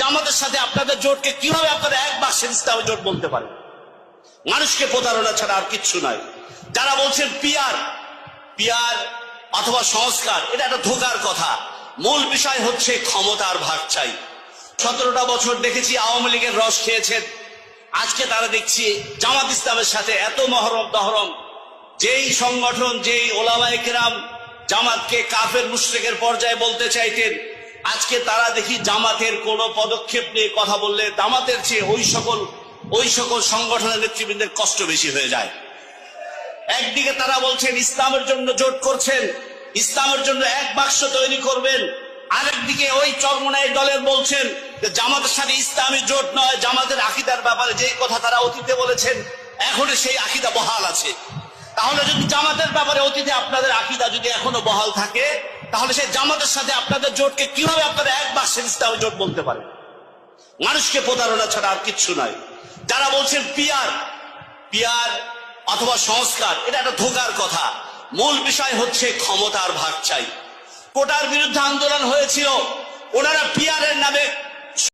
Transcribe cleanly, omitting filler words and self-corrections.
জামাতের সাথে আপনাদের জোটকে কিভাবে আপনারা এক বাক্সের ইসলামী জোট বলতে পারেন? মানুষকে প্রতারণা ছাড়া আর কিচ্ছু নয়। যারা বলছেন পিয়ার অথবা সংস্কার, এটা একটা ধোকার কথা। মূল বিষয় হচ্ছে ক্ষমতার ভাগ চাই। 17টা বছর দেখেছি আওয়ামী লীগের রস খেয়েছেন, আজকে তারা দেখছি জামাত ইসলামের সাথে এত মহরম দহরম। যেই সংগঠন, যেই ওলামায়ে কেরাম জামাতকে কাফের মুশরিকের পর্যায়ে বলতে চাইতেন, আজকে তারা দেখি জামাতের কোন পদক্ষেপ নিয়ে কথা বললে জামাতের চেয়ে ওই সকল সংগঠনের নেতৃবৃন্দের কষ্ট বেশি হয়ে যায়। একদিকে তারা বলছেন ইসলামের জন্য জোট করছেন, ইসলামের জন্য এক বাক্স তৈরি করবেন, আরেকদিকে ওই চরমনাই দলের বলছেন যে জামাতের সাথে ইসলামী জোট নয়, জামাতের আকীদার ব্যাপারে যে কথা তারা অতীতে বলেছেন এখনো সেই আকীদা বহাল আছে। তাহলে যদি জামাতের ব্যাপারে অতীতে আপনাদের আকীদা যদি এখনো বহাল থাকে, তাহলে সেই জামাতের সাথে আপনাদের জোটকে কিভাবে আপনারা এক বাক্সের ইসলামী জোট বলতে পারেন? মানুষকে প্রতারণা ছাড়া আর কিচ্ছু নয়। যারা বলছেন পিয়ার অথবা সংস্কার, এটা একটা ধোকার কথা। মূল বিষয় হচ্ছে ক্ষমতার ভাগ চাই। কোটার বিরুদ্ধে আন্দোলন হয়েছিল, ওনারা পিয়ারের নামে